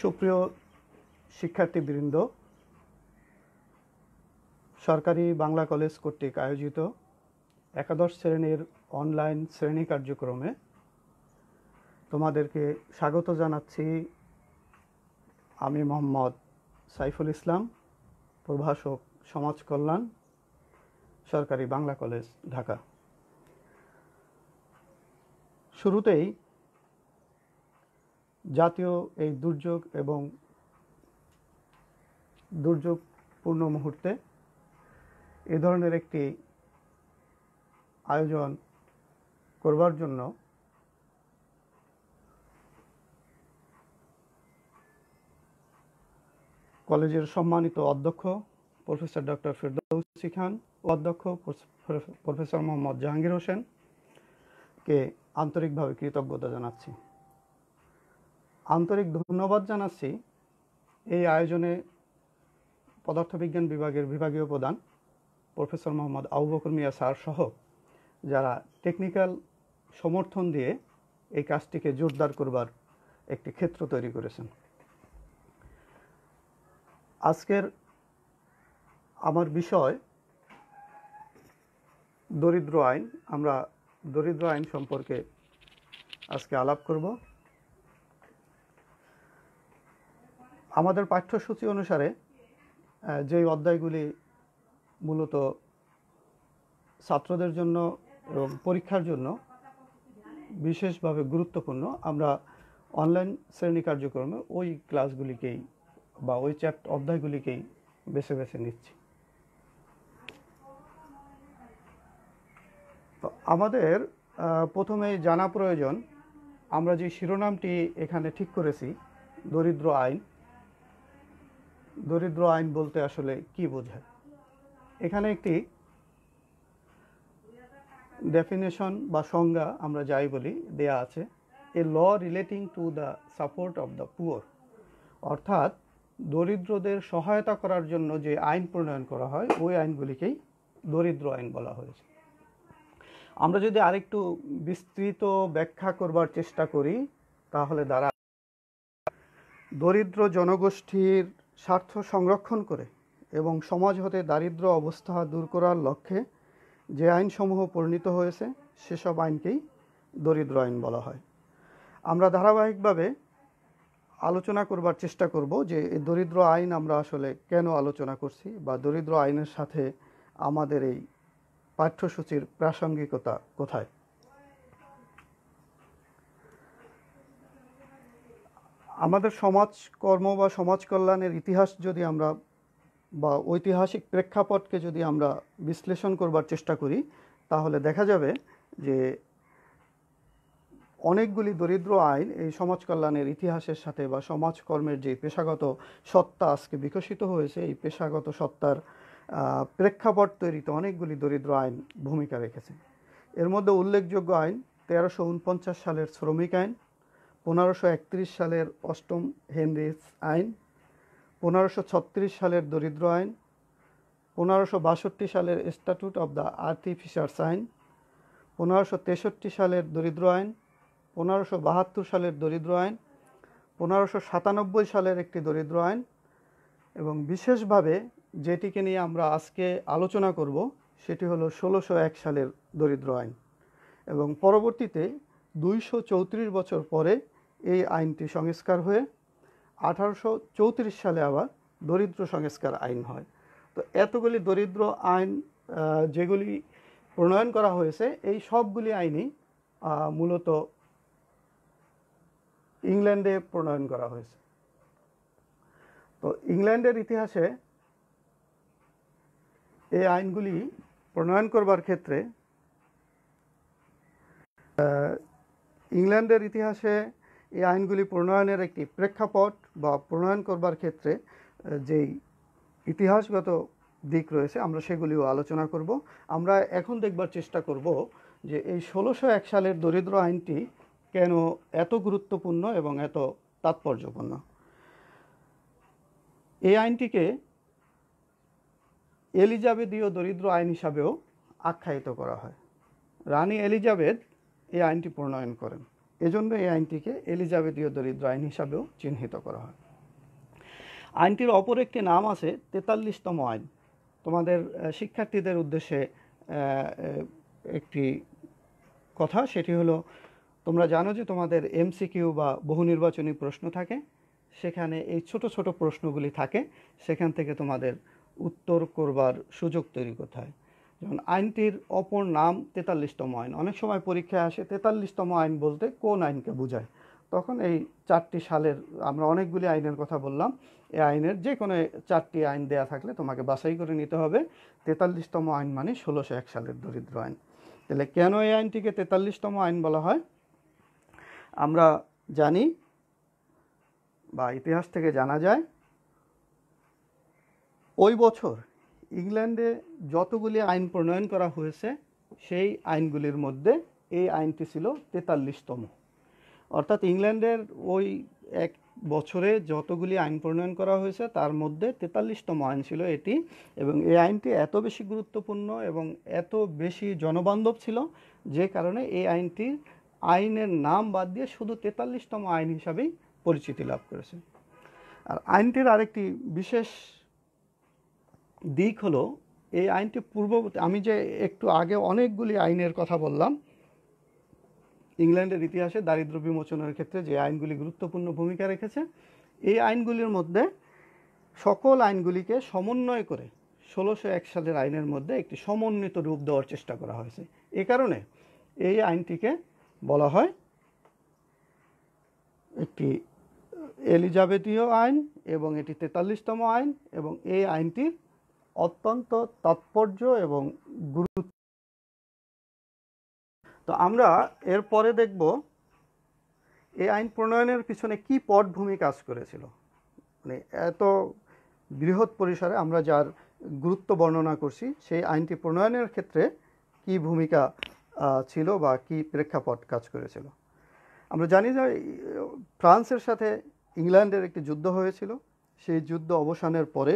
সুপ্রিয় শিক্ষার্থীবৃন্দ, সরকারি বাংলা কলেজ কর্তৃক আয়োজিত একাদশ শ্রেণীর অনলাইন শ্রেণী কার্যক্রমে তোমাদেরকে স্বাগত জানাচ্ছি। আমি মোহাম্মদ সাইফুল ইসলাম, প্রভাষক সমাজ কল্যাণ, সরকারি বাংলা কলেজ, ঢাকা। শুরুতেই জাতীয় এই দুর্যোগ এবং দুর্যোগপূর্ণ মুহূর্তে এ ধরনের একটি আয়োজন করবার জন্য কলেজের সম্মানিত অধ্যক্ষ প্রফেসর ডক্টর ফেরদৌসী খান ও অধ্যক্ষ প্রফেসর মোহাম্মদ জাহাঙ্গীর হোসেনকে আন্তরিকভাবে কৃতজ্ঞতা জানাচ্ছি। আন্তরিক ধন্যবাদ জানাচ্ছি এই আয়োজনে পদার্থবিজ্ঞান বিভাগের বিভাগীয় প্রধান প্রফেসর মোহাম্মদ আবু বকর মিয়া স্যার সহ যারা টেকনিক্যাল সমর্থন দিয়ে এই কাজটিকে জোরদার করবার একটি ক্ষেত্র তৈরি করেছেন। আজকের আমার বিষয় দরিদ্র আইন। আমরা দরিদ্র আইন সম্পর্কে আজকে আলাপ করব। আমাদের পাঠ্যসূচি অনুসারে যেই অধ্যায়গুলি মূলত ছাত্রদের জন্য এবং পরীক্ষার জন্য বিশেষভাবে গুরুত্বপূর্ণ, আমরা অনলাইন শ্রেণী কার্যক্রমে ওই ক্লাসগুলিকেই বা ওই অধ্যায়গুলিকেই বেছে বেছে নিচ্ছি। তো আমাদের প্রথমেই জানা প্রয়োজন, আমরা যে শিরোনামটি এখানে ঠিক করেছি দরিদ্র আইন, দরিদ্র আইন বলতে আসলে কি বোঝায়। এখানে একটি ডেফিনেশন বা সংজ্ঞা আমরা যাই বলি দেয়া আছে, a law relating to the support of the poor, অর্থাৎ দরিদ্রদের সহায়তা করার জন্য যে আইন প্রণয়ন করা হয় ওই আইনগুলিকেই দরিদ্র আইন বলা হয়েছে। আমরা যদি আরেকটু বিস্তৃত ব্যাখ্যা করবার চেষ্টা করি তাহলে দরিদ্র জনগোষ্ঠীর স্বার্থ সংরক্ষণ করে এবং সমাজ হতে দারিদ্র্য অবস্থা দূর করার লক্ষ্যে যে আইনসমূহ প্রণীত হয়েছে সেসব আইনকেই দরিদ্র আইন বলা হয়। আমরা ধারাবাহিকভাবে আলোচনা করবার চেষ্টা করব যে এই দরিদ্র আইন আমরা আসলে কেন আলোচনা করছি বা দরিদ্র আইনের সাথে আমাদের এই পাঠ্যসূচির প্রাসঙ্গিকতা কোথায়। আমাদের সমাজকর্ম বা সমাজ কল্যাণের ইতিহাস যদি আমরা বা ঐতিহাসিক প্রেক্ষাপটকে যদি আমরা বিশ্লেষণ করবার চেষ্টা করি তাহলে দেখা যাবে যে অনেকগুলি দরিদ্র আইন এই সমাজ কল্যাণের ইতিহাসের সাথে বা সমাজকর্মের যে পেশাগত সত্তা আজকে বিকশিত হয়েছে এই পেশাগত সত্তার প্রেক্ষাপট তৈরিতে অনেকগুলি দরিদ্র আইন ভূমিকা রেখেছে। এর মধ্যে উল্লেখযোগ্য আইন 1349 সালের শ্রমিক আইন, 1531 সালের অষ্টম হেনরিস আইন, 1536 সালের দরিদ্র আইন, 1562 সালের স্ট্যাটুট অব দ্য আর্টিফিশার্স আইন, 1563 সালের দরিদ্র আইন, 1572 সালের দরিদ্র আইন, 1597 সালের একটি দরিদ্র আইন এবং বিশেষভাবে যেটিকে নিয়ে আমরা আজকে আলোচনা করব সেটি হলো 1601 সালের দরিদ্র আইন। এবং পরবর্তীতে 234 বছর পরে এই আইনটি সংস্কার হয়ে 1834 সালে আবার দরিদ্র সংস্কার আইন হয়। তো এতগুলি দরিদ্র আইন যেগুলি প্রণয়ন করা হয়েছে এই সবগুলি আইনই মূলত ইংল্যান্ডে প্রণয়ন করা হয়েছে। তো ইংল্যান্ডের ইতিহাসে এই আইনগুলি প্রণয়ন করবার ক্ষেত্রে ইংল্যান্ডের ইতিহাসে এই আইনগুলি প্রণয়নের একটি প্রেক্ষাপট বা প্রণয়ন করবার ক্ষেত্রে যেই ইতিহাসগত দিক রয়েছে আমরা সেগুলিও আলোচনা করব। আমরা এখন দেখবার চেষ্টা করব যে এই 1601 সালের দরিদ্র আইনটি কেন এত গুরুত্বপূর্ণ এবং এত তাৎপর্যপূর্ণ। এই আইনটিকে এলিজাবেথীয় দরিদ্র আইন হিসাবেও আখ্যায়িত করা হয়। রানী এলিজাবেথ এই আইনটি প্রণয়ন করেন, এজন্য এই আইনটিকে এলিজাবেথীয় দরিদ্র আইন হিসাবেও চিহ্নিত করা হয়। আইনটির অপর একটি নাম আছে 43তম আইন। তোমাদের শিক্ষার্থীদের উদ্দেশ্যে একটি কথা, সেটি হলো, তোমরা জানো যে তোমাদের এমসিকিউ বা বহু নির্বাচনী প্রশ্ন থাকে, সেখানে এই ছোট ছোট প্রশ্নগুলি থাকে, সেখান থেকে তোমাদের উত্তর করবার সুযোগ তৈরি করতে হয়। যেমন আইনটির অপর নাম 43তম আইন। অনেক সময় পরীক্ষায় আসে 43তম আইন বলতে কোন আইনকে বোঝায়, তখন এই 4টি সালের, আমরা অনেকগুলি আইনের কথা বললাম, এই আইনের যে কোনো 4টি আইন দেয়া থাকলে তোমাকে বাছাই করে নিতে হবে 43তম আইন মানে 1601 সালের দরিদ্র আইন। তাহলে কেন এই আইনটিকে 43তম আইন বলা হয়? আমরা জানি বা ইতিহাস থেকে জানা যায়, ওই বছর ইংল্যান্ডে যতগুলি আইন প্রণয়ন করা হয়েছে সেই আইনগুলির মধ্যে এই আইনটি ছিল 43তম। অর্থাৎ ইংল্যান্ডের ওই এক বছরে যতগুলি আইন প্রণয়ন করা হয়েছে তার মধ্যে 43তম আইন ছিল এটি। এবং এই আইনটি এত বেশি গুরুত্বপূর্ণ এবং এত বেশি জনবান্ধব ছিল যে কারণে এই আইনটি আইনের নাম বাদ দিয়ে শুধু 43তম আইন হিসাবেই পরিচিতি লাভ করেছে। আর আইনটির আরেকটি বিশেষ দিক হলো, এই আইনটি পূর্ববর্তী, আমি যে একটু আগে অনেকগুলি আইনের কথা বললাম ইংল্যান্ডের ইতিহাসে দারিদ্র্য বিমোচনের ক্ষেত্রে যে আইনগুলি গুরুত্বপূর্ণ ভূমিকা রেখেছে, এই আইনগুলির মধ্যে সকল আইনগুলিকে সমন্বয় করে 1601 সালের আইনের মধ্যে একটি সমন্বিত রূপ দেওয়ার চেষ্টা করা হয়েছে। এ কারণে এই আইনটিকে বলা হয় একটি এলিজাবেথীয় আইন এবং এটি 43তম আইন, এবং এই আইনটির অত্যন্ত তাৎপর্য এবং গুরুত্ব। তো আমরা এরপরে দেখব এই আইন প্রণয়নের পিছনে কি পটভূমি কাজ করেছিল। মানে এত বৃহৎ পরিসরে আমরা যার গুরুত্ব বর্ণনা করছি, সেই আইনটি প্রণয়নের ক্ষেত্রে কি ভূমিকা ছিল বা কি প্রেক্ষাপট কাজ করেছিল। আমরা জানি যে ফ্রান্সের সাথে ইংল্যান্ডের একটি যুদ্ধ হয়েছিল। সেই যুদ্ধ অবসানের পরে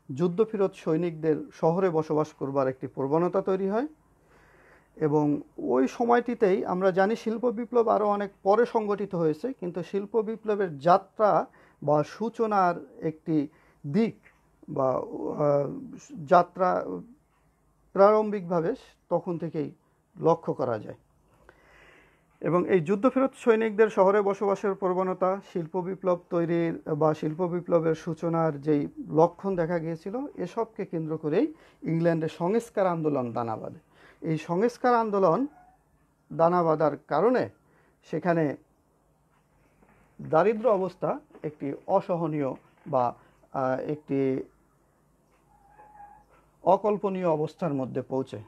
যুদ্ধফেরত সৈনিকদের শহরে বসবাস করবার একটি প্রবণতা তৈরি হয়, এবং ওই সময়টিতেই আমরা জানি শিল্প বিপ্লব আরও অনেক পরে সংগঠিত হয়েছে, কিন্তু শিল্প বিপ্লবের যাত্রা বা সূচনার একটি দিক বা যাত্রা প্রারম্ভিকভাবে তখন থেকেই লক্ষ্য করা যায়। এবং এই যুদ্ধফেরত সৈনিকদের শহরে বসবাসের প্রবণতা, শিল্প বিপ্লব তৈরির বা শিল্প বিপ্লবের সূচনার যেই লক্ষণ দেখা গিয়েছিল, এসবকে কেন্দ্র করেই ইংল্যান্ডের সংস্কার আন্দোলন দানা বাঁধে। এই সংস্কার আন্দোলন দানা বাঁধার কারণে সেখানে দারিদ্র অবস্থা একটি অসহনীয় বা একটি অকল্পনীয় অবস্থার মধ্যে পৌঁছে।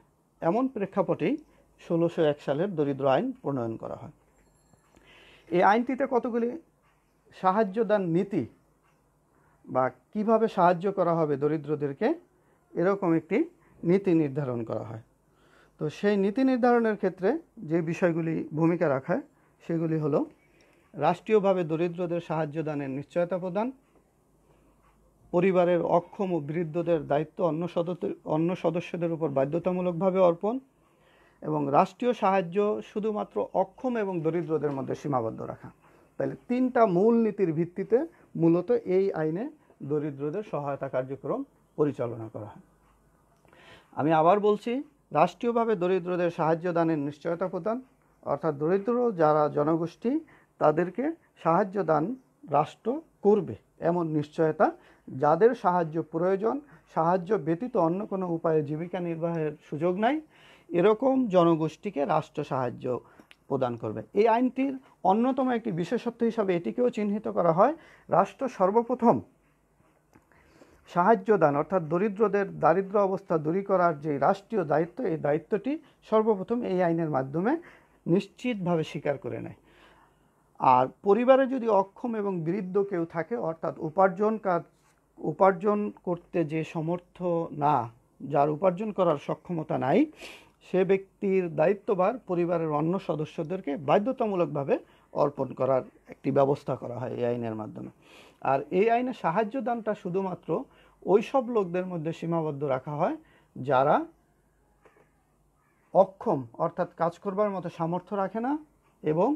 এমন প্রেক্ষাপটেই 1601 সালের দরিদ্র আইন প্রণয়ন করা হয়। এই আইনটিতে কতগুলি সাহায্যদান নীতি বা কিভাবে সাহায্য করা হবে দরিদ্রদেরকে, এরকম একটি নীতি নির্ধারণ করা হয়। তো সেই নীতি নির্ধারণের ক্ষেত্রে যে বিষয়গুলি ভূমিকা রাখায় সেগুলি হলো, রাষ্ট্রীয়ভাবে দরিদ্রদের সাহায্যদানের নিশ্চয়তা প্রদান, পরিবারের অক্ষম ও বৃদ্ধদের দায়িত্ব অন্য সদস্যদের উপর বাধ্যতামূলকভাবে অর্পণ, এবং রাষ্ট্রীয় সাহায্য শুধুমাত্র অক্ষম এবং দরিদ্রদের মধ্যে সীমাবদ্ধ রাখা। তাহলে 3টা মূল নীতির ভিত্তিতে মূলত এই আইনে দরিদ্রদের সহায়তা কার্যক্রম পরিচালনা করা হয়। আমি আবার বলছি, রাষ্ট্রীয়ভাবে দরিদ্রদের সাহায্য দানের নিশ্চয়তা প্রদান, অর্থাৎ দরিদ্র যারা জনগোষ্ঠী তাদেরকে সাহায্য দান রাষ্ট্র করবে এমন নিশ্চয়তা, যাদের সাহায্য প্রয়োজন, সাহায্য ব্যতীত অন্য কোনো উপায়ে জীবিকা নির্বাহের সুযোগ নাই, এরকম জনগোষ্ঠীকে রাষ্ট্র সাহায্য প্রদান করবে। এই আইনটির অন্যতম একটি বিশেষত্ব হিসাবে এটিকেও চিহ্নিত করা হয়, রাষ্ট্র সর্বপ্রথম সাহায্য দান অর্থাৎ দরিদ্রদের দারিদ্র অবস্থা দূর করার যে রাষ্ট্রীয় দায়িত্ব, এই দায়িত্বটি সর্বপ্রথম এই আইনের মাধ্যমে নিশ্চিতভাবে স্বীকার করে নেয়। আর পরিবারে যদি অক্ষম এবং বৃদ্ধ কেউ থাকে, অর্থাৎ উপার্জন করতে যে সমর্থ না, যার উপার্জন করার সক্ষমতা নাই, সে ব্যক্তির দায়িত্বভার পরিবারের অন্য সদস্যদেরকে বাধ্যতামূলকভাবে অর্পণ করার একটি ব্যবস্থা করা হয় এই আইনের মাধ্যমে। আর এই আইনে সাহায্য দানটা শুধুমাত্র ওই সব লোকদের মধ্যে সীমাবদ্ধ রাখা হয় যারা অক্ষম অর্থাৎ কাজ করবার মতো সামর্থ্য রাখে না, এবং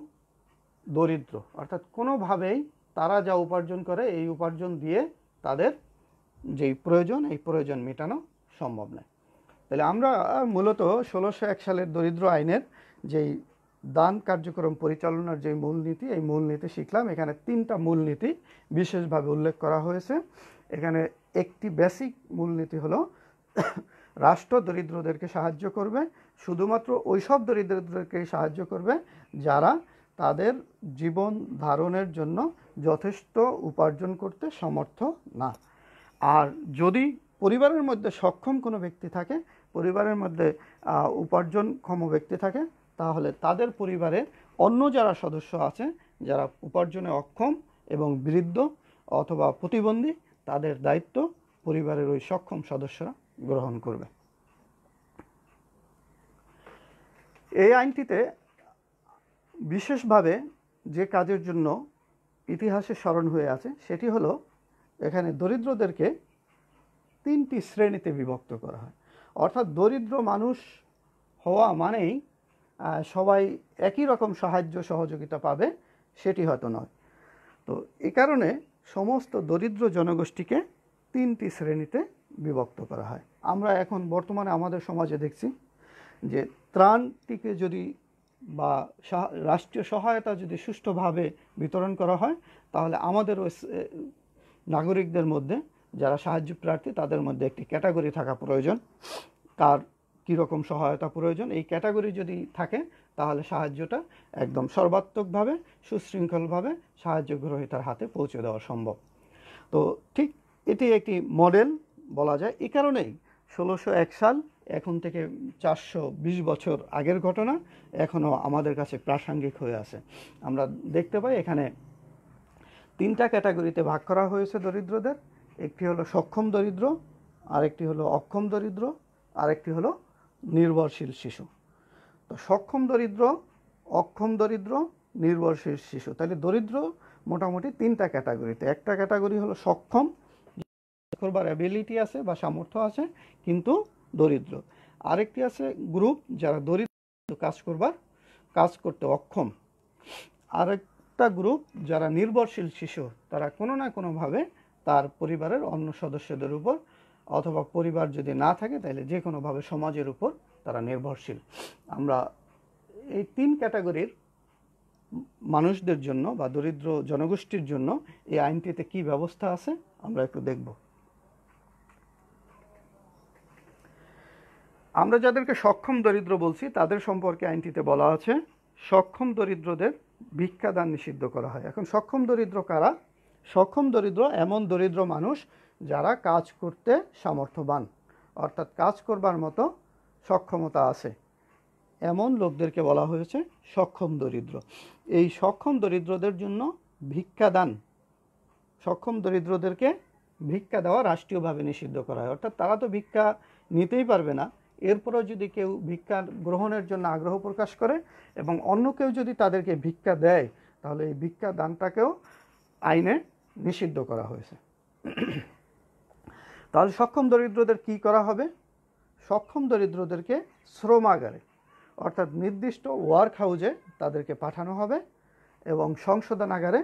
দরিদ্র অর্থাৎ কোনোভাবেই তারা যা উপার্জন করে এই উপার্জন দিয়ে তাদের যেই প্রয়োজন এই প্রয়োজন মেটানো সম্ভব নয়। তাহলে আমরা মূলত 1601 সালের দরিদ্র আইনের যেই দান কার্যক্রম পরিচালনার যে মূলনীতি, এই মূলনীতি শিখলাম। এখানে 3টা মূলনীতি বিশেষভাবে উল্লেখ করা হয়েছে। এখানে একটি বেসিক মূলনীতি হলো রাষ্ট্র দরিদ্রদেরকে সাহায্য করবে, শুধুমাত্র ওই সব দরিদ্রদেরকেই সাহায্য করবে যারা তাদের জীবন ধারণের জন্য যথেষ্ট উপার্জন করতে সমর্থ না। আর যদি পরিবারের মধ্যে সক্ষম কোনো ব্যক্তি থাকে, পরিবারের মধ্যে উপার্জনক্ষম ব্যক্তি থাকে, তাহলে তাদের পরিবারে অন্য যারা সদস্য আছে যারা উপার্জনে অক্ষম এবং বৃদ্ধ অথবা প্রতিবন্ধী, তাদের দায়িত্ব পরিবারের ওই সক্ষম সদস্যরা গ্রহণ করবে। এই আইনটিতে বিশেষভাবে যে কাজের জন্য ইতিহাসে স্মরণ হয়ে আছে সেটি হলো এখানে দরিদ্রদেরকে 3টি শ্রেণীতে বিভক্ত করা হয়। অর্থাৎ দরিদ্র মানুষ হওয়া মানেই সবাই একই রকম সাহায্য সহযোগিতা পাবে সেটি হয়তো নয়। তো এই কারণে সমস্ত দরিদ্র জনগোষ্ঠীকে 3টি শ্রেণীতে বিভক্ত করা হয়। আমরা এখন বর্তমানে আমাদের সমাজে দেখছি যে ত্রাণটিকে যদি বা রাষ্ট্রীয় সহায়তা যদি সুষ্ঠুভাবে বিতরণ করা হয়, তাহলে আমাদের ওই নাগরিকদের মধ্যে যারা সাহায্য প্রার্থী তাদের মধ্যে একটি ক্যাটাগরি থাকা প্রয়োজন, কার কীরকম সহায়তা প্রয়োজন। এই ক্যাটাগরি যদি থাকে তাহলে সাহায্যটা একদম সর্বাত্মকভাবে সুশৃঙ্খলভাবে সাহায্য গ্রহীতার হাতে পৌঁছে দেওয়া সম্ভব। তো ঠিক এটি একটি মডেল বলা যায়। এই কারণেই 1601 সাল এখন থেকে 420 বছর আগের ঘটনা এখনও আমাদের কাছে প্রাসঙ্গিক হয়ে আছে। আমরা দেখতে পাই এখানে 3টা ক্যাটাগরিতে ভাগ করা হয়েছে দরিদ্রদের। একটি হলো সক্ষম দরিদ্র, আরেকটি হলো অক্ষম দরিদ্র, আরেকটি হলো নির্ভরশীল শিশু। তো সক্ষম দরিদ্র, অক্ষম দরিদ্র, নির্ভরশীল শিশু, তাহলে দরিদ্র মোটামুটি 3টা ক্যাটাগরিতে। একটা ক্যাটাগরি হলো সক্ষম, করবার অ্যাবিলিটি আছে বা সামর্থ্য আছে কিন্তু দরিদ্র। আরেকটি আছে গ্রুপ যারা দরিদ্র কাজ করতে অক্ষম। আরেকটা গ্রুপ যারা নির্ভরশীল শিশু, তারা কোনো না কোনোভাবে তার পরিবারের অন্য সদস্যদের উপর অথবা পরিবার যদি না থাকে তাহলে যে কোনোভাবে সমাজের উপর তারা নির্ভরশীল। আমরা এই 3 ক্যাটাগরির মানুষদের জন্য বা দরিদ্র জনগোষ্ঠীর জন্য এই আইনটিতে কি ব্যবস্থা আছে আমরা একটু দেখব। আমরা যাদেরকে সক্ষম দরিদ্র বলছি তাদের সম্পর্কে আইনটিতে বলা আছে সক্ষম দরিদ্রদের ভিক্ষাদান নিষিদ্ধ করা হয়। এখন সক্ষম দরিদ্র কারা? সক্ষম দরিদ্র এমন দরিদ্র মানুষ যারা কাজ করতে সামর্থ্যবান, অর্থাৎ কাজ করবার মতো সক্ষমতা আছে, এমন লোকদেরকে বলা হয়েছে সক্ষম দরিদ্র। এই সক্ষম দরিদ্রদের জন্য ভিক্ষাদান, সক্ষম দরিদ্রদেরকে ভিক্ষা দেওয়া রাষ্ট্রীয়ভাবে নিষিদ্ধ করা হয়। অর্থাৎ তারা তো ভিক্ষা নিতেই পারবে না, এরপরও যদি কেউ ভিক্ষা গ্রহণের জন্য আগ্রহ প্রকাশ করে এবং অন্য কেউ যদি তাদেরকে ভিক্ষা দেয় তাহলে এই ভিক্ষা দানটাকেও আইনে নিষিদ্ধ করা হয়েছে। তাহলে সক্ষম দরিদ্রদের কি করা হবে? সক্ষম দরিদ্রদেরকে শ্রমাগারে অর্থাৎ নির্দিষ্ট ওয়ার্ক হাউজে তাদেরকে পাঠানো হবে এবং সংশোধনাগারে,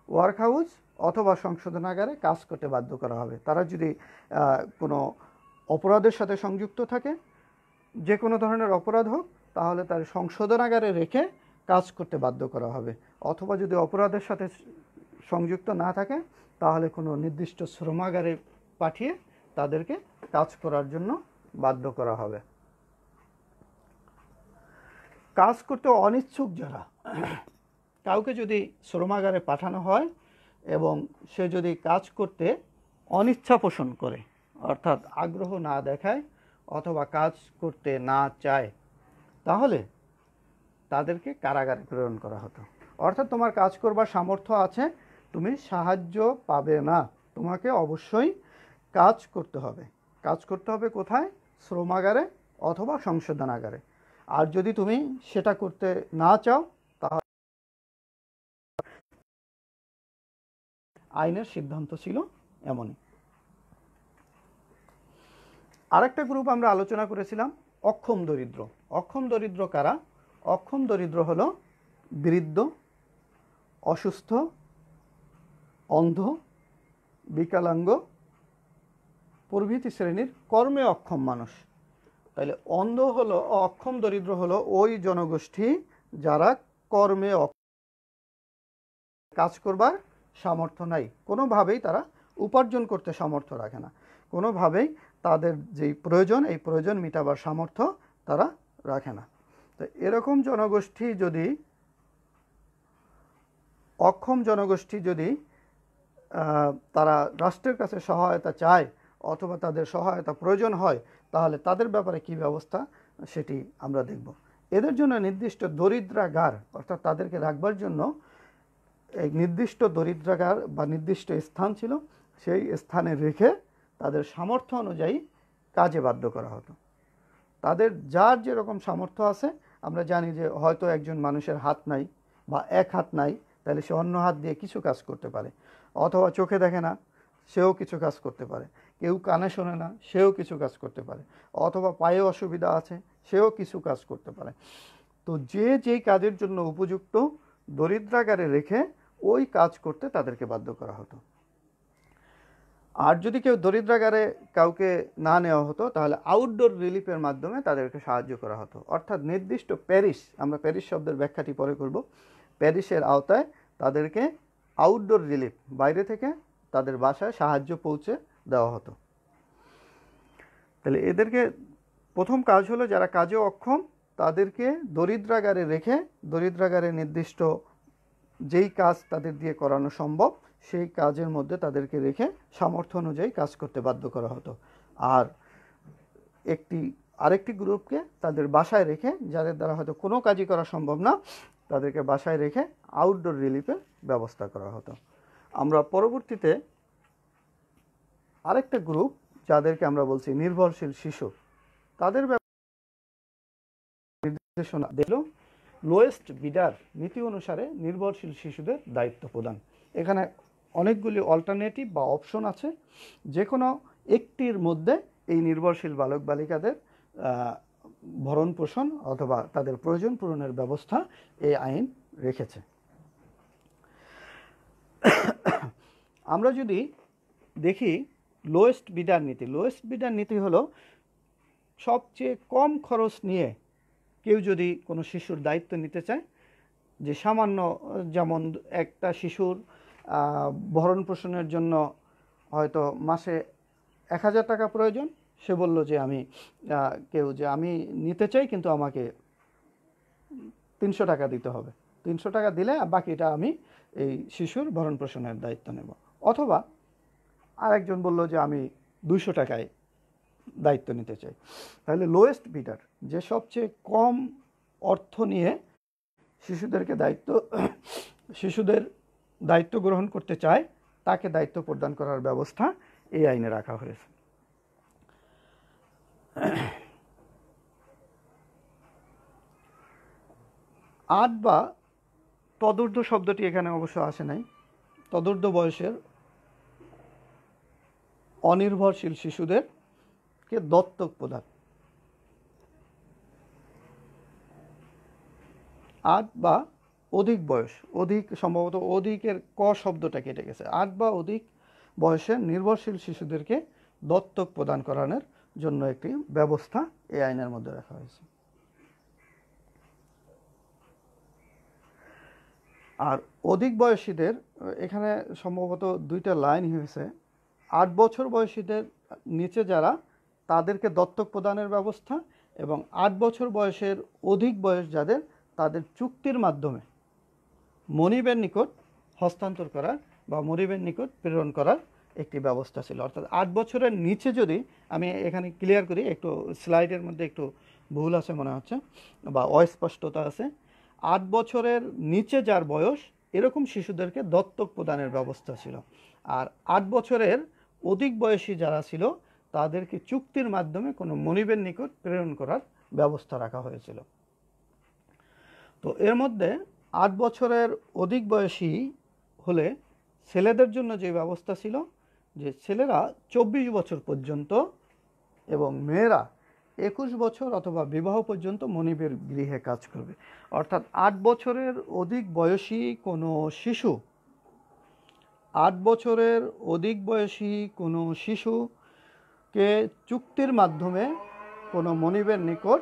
ওয়ার্ক হাউস অথবা সংশোধনাগারে কাজ করতে বাধ্য করা হবে। তারা যদি কোনো অপরাধের সাথে সংযুক্ত থাকে, যে কোনো ধরনের অপরাধ হোক, তাহলে তার সংশোধনাগারে রেখে কাজ করতে বাধ্য করা হবে। অথবা যদি অপরাধের সাথে সংযুক্ত না থাকে তাহলে কোনো নির্দিষ্ট শ্রমাগারে পাঠিয়ে তাদেরকে কাজ করার জন্য বাধ্য করা হবে। কাজ করতে অনিচ্ছুক যারা, কাউকে যদি শ্রমাগারে পাঠানো হয় এবং সে যদি কাজ করতে অনিচ্ছা পোষণ করে অর্থাৎ আগ্রহ না দেখায় অথবা কাজ করতে না চায় তাহলে তাদেরকে কারাগারে প্রেরণ করা হতো। অর্থাৎ তোমার কাজ করবার সামর্থ্য আছে, তুমি সাহায্য পাবে না, তোমাকে অবশ্যই কাজ করতে হবে। কাজ করতে হবে কোথায়? শ্রমাগারে অথবা সংশোধনাগারে। আর যদি তুমি সেটা করতে না চাও তাহলে আইনের সিদ্ধান্ত ছিল এমনই। আরেকটা গ্রুপ আমরা আলোচনা করেছিলাম অক্ষম দরিদ্র। অক্ষম দরিদ্র কারা? অক্ষম দরিদ্র হলো বৃদ্ধ, অসুস্থ, অন্ধ, বিকলাঙ্গ প্রভৃতি শ্রেণীর কর্মে অক্ষম মানুষ। তাহলে অন্ধ হলো, অক্ষম দরিদ্র হলো ওই জনগোষ্ঠী যারা কর্মে কাজ করবার সামর্থ্য নাই, কোনোভাবেই তারা উপার্জন করতে সামর্থ্য রাখে না, কোনোভাবেই তাদের যেই প্রয়োজন এই প্রয়োজন মেটাবার সামর্থ্য তারা রাখে না। তো এরকম জনগোষ্ঠী যদি, অক্ষম জনগোষ্ঠী যদি তারা রাষ্ট্রের কাছে সহায়তা চায় অথবা তাদের সহায়তা প্রয়োজন হয়, তাহলে তাদের ব্যাপারে কি ব্যবস্থা সেটি আমরা দেখব। এদের জন্য নির্দিষ্ট দরিদ্রাগার, অর্থাৎ তাদেরকে রাখবার জন্য এক নির্দিষ্ট দরিদ্রাগার বা নির্দিষ্ট স্থান ছিল, সেই স্থানে রেখে তাদের সামর্থ্য অনুযায়ী কাজে বাধ্য করা হতো। তাদের যার যেরকম সামর্থ্য আছে, আমরা জানি যে হয়তো একজন মানুষের হাত নাই বা এক হাত নাই, তাহলে সে অন্য হাত দিয়ে কিছু কাজ করতে পারে, অথবা চোখে দেখে না সেও কিছু কাজ করতে পারে, কেউ কানে শোনে না সেও কিছু কাজ করতে পারে, অথবা পায়ে অসুবিধা আছে সেও কিছু কাজ করতে পারে। তো যে যেই কাজের জন্য উপযুক্ত দরিদ্রাগারে রেখে ওই কাজ করতে তাদেরকে বাধ্য করা হতো। আর যদি কেউ দরিদ্রাগারে কাউকে না নেওয়া হতো, তাহলে আউটডোর রিলিফের মাধ্যমে তাদেরকে সাহায্য করা হতো। অর্থাৎ নির্দিষ্ট প্যারিশ, আমরা প্যারিশ শব্দের ব্যাখ্যাটি পরে করব, প্যারিশের আওতায় তাদেরকে আউটডোর রিলিফ, বাইরে থেকে তাদের বাসায় সাহায্য পৌঁছে দেওয়া হতো। তাহলে এদেরকে প্রথম কাজ হলো যারা কাজে অক্ষম তাদেরকে দরিদ্রাগারে রেখে, দরিদ্রাগারে নির্দিষ্ট যেই কাজ তাদের দিয়ে করানো সম্ভব সেই কাজের মধ্যে তাদেরকে রেখে সামর্থ্য অনুযায়ী কাজ করতে বাধ্য করা হতো। আর আরেকটি গ্রুপকে তাদের বাসায় রেখে, যাদের দ্বারা হয়তো কোনো কাজই করা সম্ভব না, তাদেরকে বাসায় রেখে আউটডোর রিলিফের ব্যবস্থা করা হতো। আমরা পরবর্তীতে আরেকটা গ্রুপ যাদেরকে আমরা বলছি নির্ভরশীল শিশু, তাদের নির্দেশনা দিল লোয়েস্ট বিডার নীতি অনুসারে নির্ভরশীল শিশুদের দায়িত্ব প্রদান। এখানে অনেকগুলি অল্টারনেটিভ বা অপশন আছে, যে কোনো একটির মধ্যে এই নির্ভরশীল বালক বালিকাদের ভরণ পোষণ অথবা তাদের প্রয়োজন পূরণের ব্যবস্থা এই আইন রেখেছে। আমরা যদি দেখি লোয়েস্ট বিডার নীতি, লোয়েস্ট বিডার নীতি হলো সবচেয়ে কম খরচ নিয়ে কেউ যদি কোনো শিশুর দায়িত্ব নিতে চায়, যে সামান্য, যেমন একটা শিশুর ভরণ পোষণের জন্য হয়তো মাসে 1000 টাকা প্রয়োজন, সে বলল যে আমি নিতে চাই কিন্তু আমাকে 300 টাকা দিতে হবে, 300 টাকা দিলে বাকিটা আমি এই শিশুর ভরণ পোষণের দায়িত্ব নেব। অথবা আরেকজন বলল যে আমি 200 টাকায় দায়িত্ব নিতে চাই। তাহলে লোয়েস্ট বিডার, যে সবচেয়ে কম অর্থ নিয়ে শিশুদের দায়িত্ব গ্রহণ করতে চায়, তাকে দায়িত্ব প্রদান করার ব্যবস্থা এই আইনে রাখা হয়েছে। আট বা তদূর্ধ্ব শব্দটি এখানে অবশ্য আসে নাই। তদূর্ধ্ব বয়সের অনির্ভরশীল শিশুদেরকে দত্তক প্রদান। 8 বা অধিক বয়স, অধিক সম্ভবত অধিকের ক শব্দটা কেটে গেছে, 8 বা অধিক বয়সের নির্ভরশীল শিশুদেরকে দত্তক প্রদান করানোর জন্য একটি ব্যবস্থা এই আইনের মধ্যে রাখা হয়েছে। আর অধিক বয়সীদের এখানে সম্ভবত 2টা লাইন হয়েছে। 8 বছর বয়সীদের নিচে যারা, তাদেরকে দত্তক প্রদানের ব্যবস্থা, এবং 8 বছর বয়সের অধিক বয়স যাদের, তাদের চুক্তির মাধ্যমে মনিবের নিকট হস্তান্তর করার বা মনিবের নিকট প্রেরণ করার একটি ব্যবস্থা ছিল। অর্থাৎ 8 বছরের নিচে যদি, আমি এখানে ক্লিয়ার করি, একটু স্লাইডের মধ্যে একটু ভুল আছে মনে হচ্ছে বা অস্পষ্টতা আছে। 8 বছরের নিচে যার বয়স, এরকম শিশুদেরকে দত্তক প্রদানের ব্যবস্থা ছিল। আর 8 বছরের অধিক বয়সী যারা ছিল, তাদেরকে চুক্তির মাধ্যমে কোনো মনিবের নিকট প্রেরণ করার ব্যবস্থা রাখা হয়েছিল। তো এর মধ্যে 8 বছরের অধিক বয়সী হলে ছেলেদের জন্য যে ব্যবস্থা ছিল, যে ছেলেরা 24 বছর পর্যন্ত এবং মেয়েরা 21 বছর অথবা বিবাহ পর্যন্ত মনিবের গৃহে কাজ করবে। অর্থাৎ 8 বছরের অধিক বয়সী কোনো শিশু 8 বছরের অধিক বয়সী কোনো শিশুকে চুক্তির মাধ্যমে কোনো মনিবের নিকট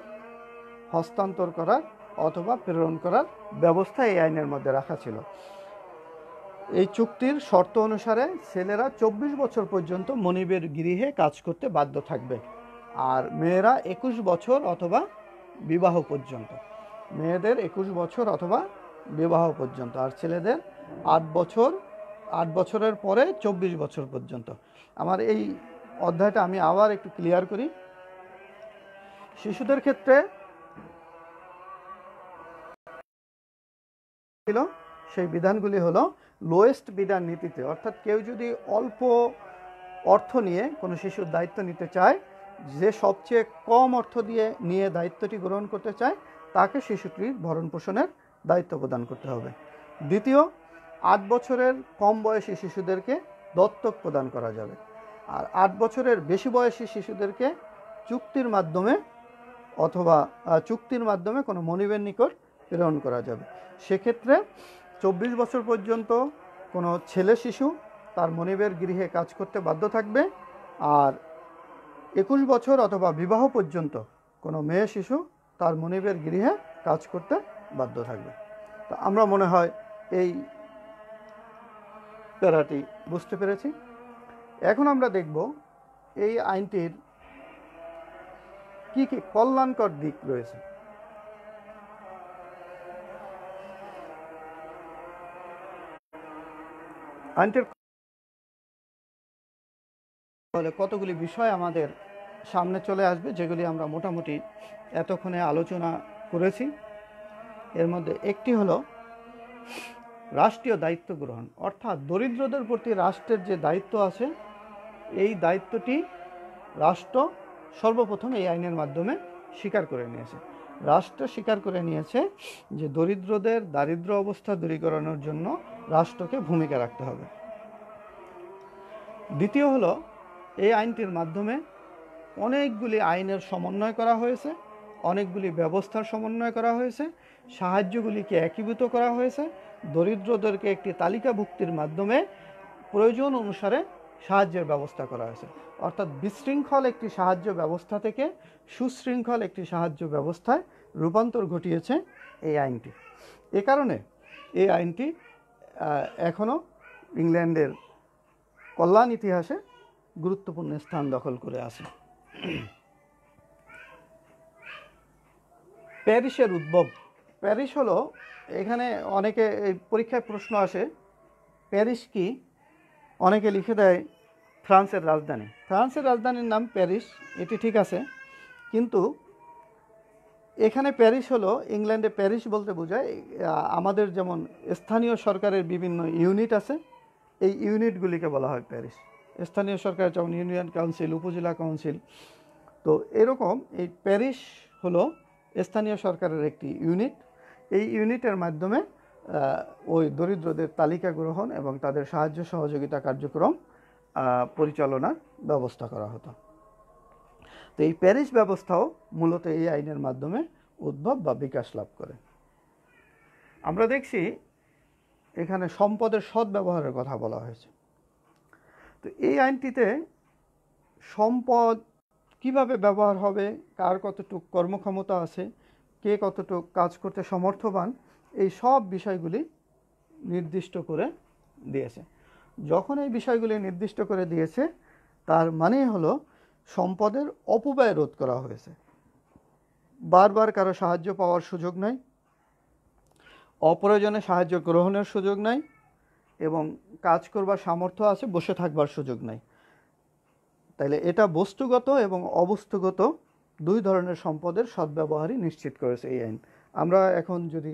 হস্তান্তর করার অথবা প্রেরণ করার ব্যবস্থা এই আইনের মধ্যে রাখা ছিল। এই চুক্তির শর্ত অনুসারে ছেলেরা 24 বছর পর্যন্ত মনিবের গৃহে কাজ করতে বাধ্য থাকবে, আর মেয়েরা 21 বছর অথবা বিবাহ পর্যন্ত। মেয়েদের 21 বছর অথবা বিবাহ পর্যন্ত, আর ছেলেদের 8 বছরের পরে 24 বছর পর্যন্ত। আমার এই অধ্যায়টা আমি আবার একটু ক্লিয়ার করি। শিশুদের ক্ষেত্রে সেই বিধানগুলি হলো লোয়েস্ট বিধান নীতিতে, অর্থাৎ কেউ যদি অল্প অর্থ নিয়ে কোনো শিশুর দায়িত্ব নিতে চায়, যে সবচেয়ে কম অর্থ নিয়ে দায়িত্বটি গ্রহণ করতে চায়, তাকে শিশুটির ভরণ পোষণের দায়িত্ব প্রদান করতে হবে। দ্বিতীয়, 8 বছরের কম বয়সী শিশুদেরকে দত্তক প্রদান করা যাবে, আর 8 বছরের বেশি বয়সী শিশুদেরকে চুক্তির মাধ্যমে কোনো মনিবের নিকট প্রেরণ করা যাবে। সেক্ষেত্রে 24 বছর পর্যন্ত কোনো ছেলে শিশু তার মনিবের গৃহে কাজ করতে বাধ্য থাকবে, আর 21 বছর অথবা বিবাহ পর্যন্ত কোনো মেয়ে শিশু তার মনিবের গৃহে কাজ করতে বাধ্য থাকবে। তো আমরা মনে হয় এই প্যারাটি বুঝতে পেরেছি। এখন আমরা দেখব এই আইনটির কি কি কল্যাণকর দিক রয়েছে। আইনটির কতগুলি বিষয় আমাদের সামনে চলে আসবে, যেগুলি আমরা মোটামুটি এতক্ষণে আলোচনা করেছি। এর মধ্যে একটি হলো রাষ্ট্রীয় দায়িত্ব গ্রহণ, অর্থাৎ দরিদ্রদের প্রতি রাষ্ট্রের যে দায়িত্ব আছে, এই দায়িত্বটি রাষ্ট্র সর্বপ্রথম এই আইনের মাধ্যমে স্বীকার করে নিয়েছে। রাষ্ট্র স্বীকার করে নিয়েছে যে দরিদ্রদের দারিদ্র্য অবস্থা দূরীকরণের জন্য রাষ্ট্রকে ভূমিকা রাখতে হবে। দ্বিতীয় হলো, এই আইনটির মাধ্যমে অনেকগুলি আইনের সমন্বয় করা হয়েছে, অনেকগুলি ব্যবস্থার সমন্বয় করা হয়েছে, সাহায্যগুলিকে একীভূত করা হয়েছে, দরিদ্রদেরকে একটি তালিকাভুক্তির মাধ্যমে প্রয়োজন অনুসারে সাহায্যের ব্যবস্থা করা হয়েছে। অর্থাৎ বিশৃঙ্খল একটি সাহায্য ব্যবস্থা থেকে সুশৃঙ্খল একটি সাহায্য ব্যবস্থায় রূপান্তর ঘটিয়েছে এই আইনটি। এ কারণে এই আইনটি এখনও ইংল্যান্ডের কল্যাণ ইতিহাসে গুরুত্বপূর্ণ স্থান দখল করে আছে। প্যারিসের উদ্ভব। প্যারিস হলো, এখানে অনেকে এই পরীক্ষায় প্রশ্ন আসে, প্যারিস কি? অনেকে লিখে দেয় ফ্রান্সের রাজধানী। ফ্রান্সের রাজধানীর নাম প্যারিস, এটি ঠিক আছে, কিন্তু এখানে প্যারিস হলো, ইংল্যান্ডে প্যারিস বলতে বোঝায় আমাদের যেমন স্থানীয় সরকারের বিভিন্ন ইউনিট আছে, এই ইউনিটগুলিকে বলা হয় প্যারিস। স্থানীয় সরকার যেমন ইউনিয়ন কাউন্সিল, উপজেলা কাউন্সিল, তো এরকম এই প্যারিস হলো স্থানীয় সরকারের একটি ইউনিট। এই ইউনিটের মাধ্যমে ওই দরিদ্রদের তালিকা গ্রহণ এবং তাদের সাহায্য সহযোগিতা কার্যক্রম পরিচালনার ব্যবস্থা করা হতো। তো এই প্যারিস ব্যবস্থাও মূলত এই আইনের মাধ্যমে উদ্ভব বা বিকাশ লাভ করে। আমরা দেখছি এখানে সম্পদের সদ্ব্যবহারের কথা বলা হয়েছে। তো এই আইনটিতে সম্পদ কিভাবে ব্যবহার হবে, কার কতটুকু কর্মক্ষমতা আছে, কে কতটুকু কাজ করতে সমর্থবান, এই সব বিষয়গুলি নির্দিষ্ট করে দিয়েছে। যখন এই বিষয়গুলি নির্দিষ্ট করে দিয়েছে, তার মানে হলো সম্পদের অপব্যয় রোধ করা হয়েছে। বারবার কারো সাহায্য পাওয়ার সুযোগ নাই, অপ্রয়োজনে সাহায্য গ্রহণের সুযোগ নাই, এবং কাজ করবার সামর্থ্য আছে, বসে থাকবার সুযোগ নাই। তাইলে এটা বস্তুগত এবং অবস্তুগত দুই ধরনের সম্পদের সদ্ব্যবহারই নিশ্চিত করেছে এই আইন। আমরা এখন যদি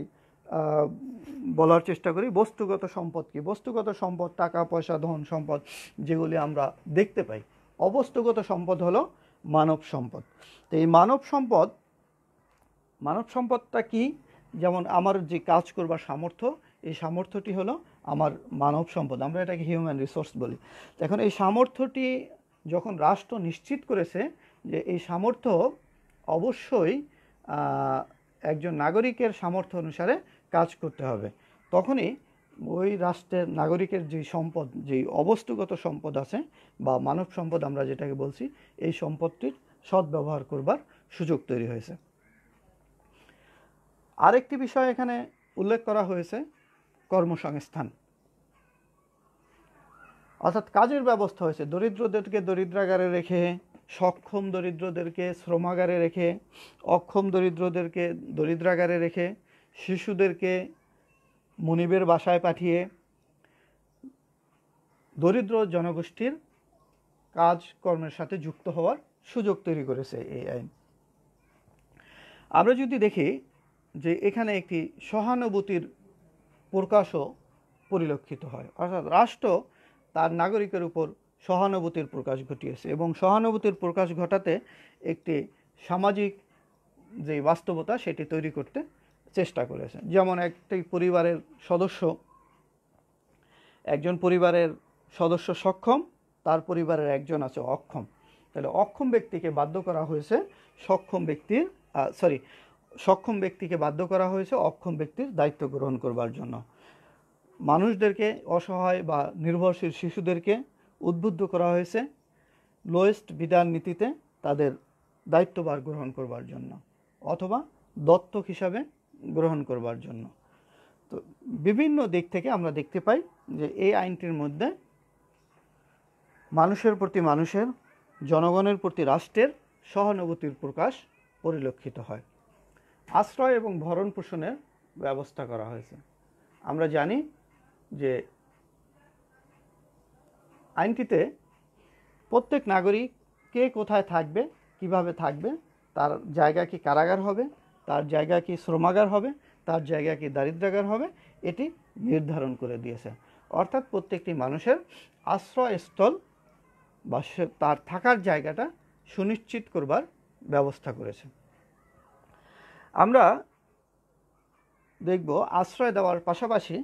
বলার চেষ্টা করি বস্তুগত সম্পদ কি, বস্তুগত সম্পদ টাকা পয়সা ধন সম্পদ যেগুলি আমরা দেখতে পাই। অবস্তুগত সম্পদ হলো মানব সম্পদ। তো এই মানব সম্পদটা কি? যেমন আমার যে কাজ করবার সামর্থ্য, এই সামর্থ্যটি হলো আমার মানব সম্পদ, আমরা এটাকে হিউম্যান রিসোর্স বলি। এখন এই সামর্থ্যটি যখন রাষ্ট্র নিশ্চিত করেছে যে এই সামর্থ্য অবশ্যই একজন নাগরিকের সামর্থ্য অনুসারে কাজ করতে হবে, তখনই ওই রাষ্ট্রের নাগরিকের যেই সম্পদ, যেই অবস্তুগত সম্পদ আছে বা মানব সম্পদ আমরা যেটাকে বলছি, এই সম্পদটির সদ্ব্যবহার করবার সুযোগ তৈরি হয়েছে। আরেকটি বিষয় এখানে উল্লেখ করা হয়েছে, কর্মসংস্থান, অর্থাৎ কাজের ব্যবস্থা হয়েছে। দরিদ্রদেরকে দরিদ্রাগারে রেখে, সক্ষম দরিদ্রদেরকে শ্রমাগারে রেখে, অক্ষম দরিদ্রদেরকে দরিদ্রাগারে রেখে, শিশুদেরকে মনিবের বাসায় পাঠিয়ে দরিদ্র জনগোষ্ঠীর কাজকর্মের সাথে যুক্ত হওয়ার সুযোগ তৈরি করেছে এই আইন। আমরা যদি দেখি যে এখানে একটি সহানুভূতির প্রকাশও পরিলক্ষিত হয়, অর্থাৎ রাষ্ট্র তার নাগরিকের উপর সহানুভূতির প্রকাশ ঘটিয়েছে এবং সহানুভূতির প্রকাশ ঘটাতে একটি সামাজিক যে বাস্তবতা সেটি তৈরি করতে চেষ্টা করেছে। যেমন একটি পরিবারের সদস্য, একজন পরিবারের সদস্য সক্ষম, তার পরিবারের একজন আছে অক্ষম, তাহলে অক্ষম ব্যক্তিকে বাধ্য করা হয়েছে সক্ষম ব্যক্তিকে বাধ্য করা হয়েছে অক্ষম ব্যক্তির দায়িত্ব গ্রহণ করবার জন্য। মানুষদেরকে, অসহায় বা নির্ভরশীল শিশুদেরকে উদ্বুদ্ধ করা হয়েছে লোয়েস্ট বিধান নীতিতে তাদের দায়িত্বভার গ্রহণ করবার জন্য অথবা দত্তক হিসাবে গ্রহণ করবার জন্য। তো বিভিন্ন দিক থেকে আমরা দেখতে পাই যে এই আইনটির মধ্যে মানুষের প্রতি মানুষের, জনগণের প্রতি রাষ্ট্রের সহানুভূতির প্রকাশ পরিলক্ষিত হয়। আশ্রয় এবং ভরণ পোষণের ব্যবস্থা করা হয়েছে। আমরা জানি যে আইনটিতে প্রত্যেক নাগরিক কে কোথায় থাকবে, কিভাবে থাকবে, তার জায়গা কি কারাগার হবে, তার জায়গা কি শ্রমাগার হবে, তার জায়গা কি দারিদ্রাগার হবে, এটি নির্ধারণ করে দিয়েছে। অর্থাৎ প্রত্যেকটি মানুষের আশ্রয়স্থল বা তার থাকার জায়গাটা সুনিশ্চিত করবার ব্যবস্থা করেছে। আমরা দেখব আশ্রয় দেওয়ার পাশাপাশি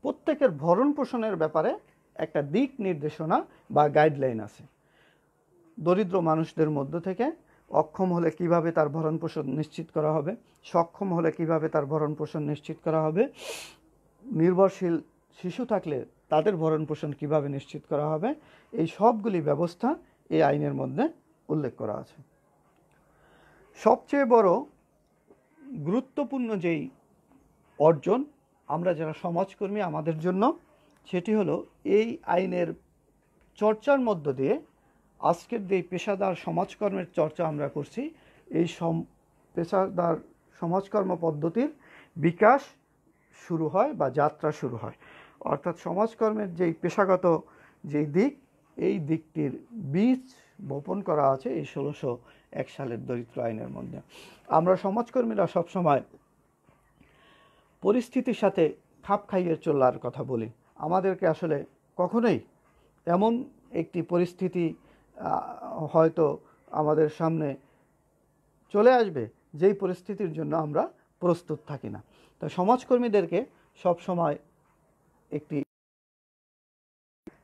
প্রত্যেকের ভরণ পোষণের ব্যাপারে একটা দিক নির্দেশনা বা গাইডলাইন আছে। দরিদ্র মানুষদের মধ্য থেকে অক্ষম হলে কিভাবে তার ভরণ পোষণ নিশ্চিত করা হবে, সক্ষম হলে কিভাবে তার ভরণ পোষণ নিশ্চিত করা হবে, নির্ভরশীল শিশু থাকলে তাদের ভরণ পোষণ কিভাবে নিশ্চিত করা হবে, এই সবগুলি ব্যবস্থা এই আইনের মধ্যে উল্লেখ করা আছে। সবচেয়ে বড় গুরুত্বপূর্ণ যেই অর্জন আমরা যারা সমাজকর্মী আমাদের জন্য, সেটি হলো এই আইনের চর্চার মধ্য দিয়ে আজকের যে পেশাদার সমাজকর্মের চর্চা আমরা করছি, এই পেশাদার সমাজকর্ম পদ্ধতির বিকাশ শুরু হয় বা যাত্রা শুরু হয়। অর্থাৎ সমাজকর্মের যেই পেশাগত যেই দিক, এই দিকটির বীজ বপন করা আছে এই 1601 সালের দরিদ্র আইনের মধ্যে। আমরা সমাজকর্মীরা সবসময় পরিস্থিতির সাথে খাপ খাইয়ে চলার কথা বলি। আমাদেরকে আসলে কখনোই এমন একটি পরিস্থিতি হয়তো আমাদের সামনে চলে আসবে যেই পরিস্থিতির জন্য আমরা প্রস্তুত থাকি না। তো সমাজকর্মীদেরকে সবসময় একটি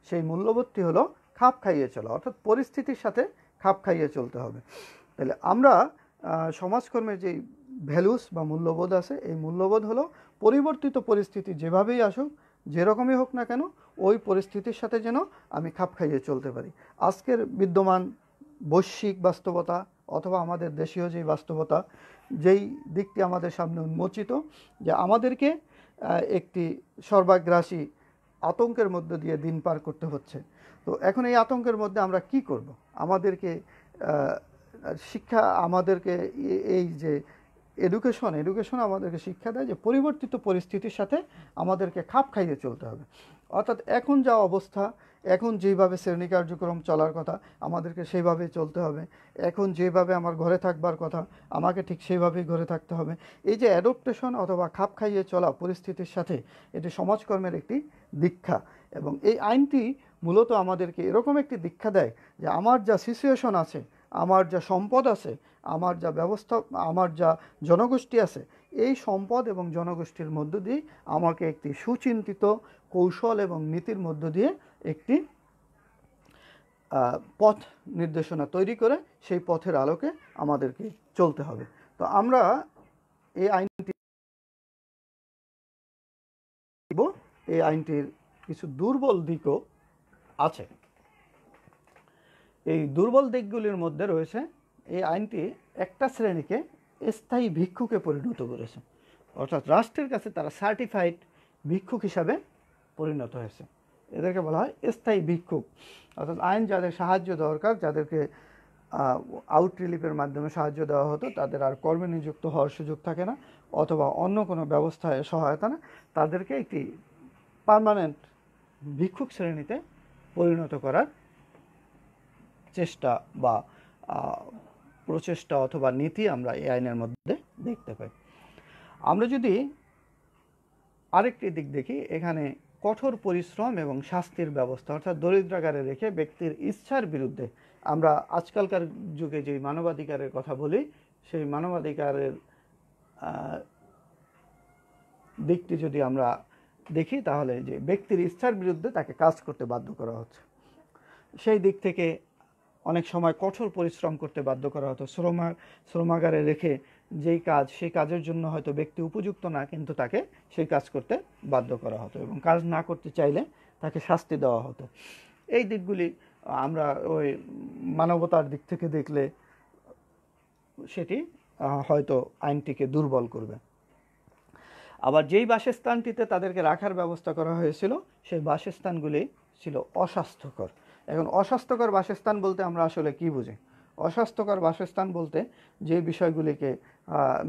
সেই মূল্যবোধটি হলো খাপ খাইয়ে চলা, অর্থাৎ পরিস্থিতির সাথে খাপ খাইয়ে চলতে হবে। তাহলে আমরা সমাজকর্মের যেই ভ্যালুস বা মূল্যবোধ আছে, এই মূল্যবোধ হলো পরিবর্তিত পরিস্থিতি যেভাবেই আসুক, যেরকমই হোক না কেন, ওই পরিস্থিতির সাথে যেন আমি খাপ খাইয়ে চলতে পারি। আজকের বিদ্যমান বৈশ্বিক বাস্তবতা অথবা আমাদের দেশীয় যেই বাস্তবতা, যেই দিকটি আমাদের সামনে উন্মোচিত, যে আমাদেরকে একটি সর্বাগ্রাসী আতঙ্কের মধ্য দিয়ে দিন পার করতে হচ্ছে। তো এখন এই আতঙ্কের মধ্যে আমরা কি করব? আমাদেরকে শিক্ষা, আমাদেরকে এই যে এডুকেশন আমাদেরকে শিক্ষা দেয় যে পরিবর্তিত পরিস্থিতির সাথে আমাদেরকে খাপ খাইয়ে চলতে হবে। অর্থাৎ এখন যা অবস্থা, এখন যেভাবে শ্রেণী কার্যক্রম চলার কথা, আমাদেরকে সেইভাবে চলতে হবে। এখন যেভাবে আমার ঘরে থাকবার কথা, আমাকে ঠিক সেইভাবেই ঘরে থাকতে হবে। এই যে অ্যাডপ্টেশন অথবা খাপ খাইয়ে চলা পরিস্থিতির সাথে, এটি সমাজকর্মের একটি দীক্ষা। এবং এই আইনটি মূলত আমাদেরকে এরকম একটি দীক্ষা দেয় যে আমার যা সিচুয়েশন আছে, আমার যা সম্পদ আছে, আমার যা ব্যবস্থা, আমার যা জনগোষ্ঠী আছে, এই সম্পদ এবং জনগোষ্ঠীর মধ্য দিয়ে আমাকে একটি সুচিন্তিত কৌশল এবং নীতির মধ্য দিয়ে একটি পথ নির্দেশনা তৈরি করে সেই পথের আলোকে আমাদেরকে চলতে হবে। তো আমরা এই আইনটি এই আইনটির কিছু দুর্বল দিকও আছে। এই দুর্বল দিকগুলির মধ্যে রয়েছে এই আইনটি একটা শ্রেণীকে স্থায়ী ভিক্ষুকে পরিণত করেছে, অর্থাৎ রাষ্ট্রের কাছে তারা সার্টিফাইড ভিক্ষুক হিসাবে পরিণত হয়েছে। এদেরকে বলা হয় স্থায়ী ভিক্ষুক, অর্থাৎ আইন যাদের সাহায্য দরকার, যাদেরকে আউট রিলিফের মাধ্যমে সাহায্য দেওয়া হতো, তাদের আর কর্মে নিযুক্ত হওয়ার সুযোগ থাকে না অথবা অন্য কোনো ব্যবস্থায় সহায়তা না, তাদেরকে একটি পার্মানেন্ট ভিক্ষুক শ্রেণীতে পরিণত করার চেষ্টা বা প্রচেষ্টা অথবা নীতি আমরা এই আইনের মধ্যে দেখতে পাই। আমরা যদি আরেকটি দিক দেখি, এখানে কঠোর পরিশ্রম এবং শাস্তির ব্যবস্থা, অর্থাৎ দরিদ্রাগারে রেখে ব্যক্তির ইচ্ছার বিরুদ্ধে, আমরা আজকালকার যুগে যে মানবাধিকারের কথা বলি, সেই মানবাধিকারের দিকটি যদি আমরা দেখি, তাহলে যে ব্যক্তির ইচ্ছার বিরুদ্ধে তাকে কাজ করতে বাধ্য করা হচ্ছে, সেই দিক থেকে অনেক সময় কঠোর পরিশ্রম করতে বাধ্য করা হতো। শ্রমাগারে রেখে যেই কাজ, সেই কাজের জন্য হয়তো ব্যক্তি উপযুক্ত না, কিন্তু তাকে সেই কাজ করতে বাধ্য করা হতো এবং কাজ না করতে চাইলে তাকে শাস্তি দেওয়া হতো। এই দিকগুলি আমরা ওই মানবতার দিক থেকে দেখলে সেটি হয়তো আইনটিকে দুর্বল করবে। আবার যেই বাসস্থানটিতে তাদেরকে রাখার ব্যবস্থা করা হয়েছিল, সেই বাসস্থানগুলি ছিল অস্বাস্থ্যকর। এখন অস্বাস্থ্যকর বাসস্থান বলতে আমরা আসলে কি বুঝি? অস্বাস্থ্যকর বাসস্থান বলতে যে বিষয়গুলিকে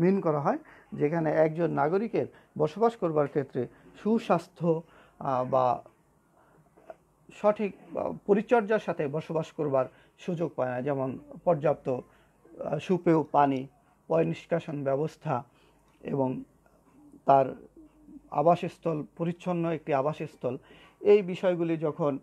মিন করা হয়, যেখানে একজন নাগরিকের বসবাস করবার ক্ষেত্রে সুস্বাস্থ্য বা সঠিক পরিচর্যার সাথে বসবাস করবার সুযোগ পায় না, যেমন পর্যাপ্ত সুপেয় পানি, পয় নিষ্কাশন ব্যবস্থা এবং তার আবাসস্থল, পরিচ্ছন্ন একটি আবাসস্থল, এই বিষয়গুলি যখন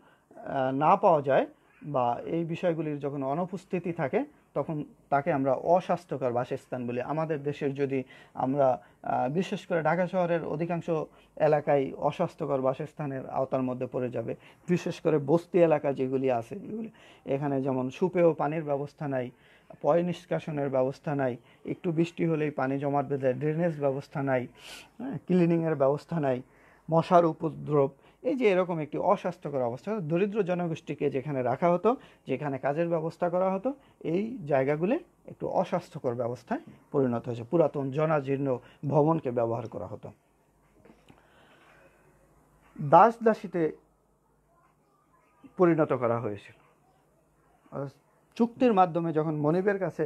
না পাওয়া যায় বা এই বিষয়গুলির যখন অনুপস্থিতি থাকে, তখন তাকে আমরা অস্বাস্থ্যকর বাসস্থান বলি। আমাদের দেশের যদি আমরা বিশেষ করে ঢাকা শহরের অধিকাংশ এলাকায় অস্বাস্থ্যকর বাসস্থানের আওতার মধ্যে পড়ে যাবে। বিশেষ করে বস্তি এলাকা যেগুলি আছে, এগুলি এখানে যেমন সুপেয় পানির ব্যবস্থা নাই, পয় নিষ্কাশনের ব্যবস্থা নাই, একটু বৃষ্টি হলেই পানি জমাট বেঁধে, ড্রেনেজ ব্যবস্থা নাই, ক্লিনিংয়ের ব্যবস্থা নাই, মশার উপদ্রব, এই যে এরকম একটি অস্বাস্থ্যকর অবস্থা। দরিদ্র জনগোষ্ঠীকে যেখানে রাখা হতো, যেখানে কাজের ব্যবস্থা করা হতো, এই জায়গাগুলি একটু অস্বাস্থ্যকর ব্যবস্থায় পরিণত হয়েছে। পুরাতন জনাজীর্ণ ভবনকে ব্যবহার করা হতো। দাস দাসীতে পরিণত করা হয়েছিল। চুক্তির মাধ্যমে যখন মনিবের কাছে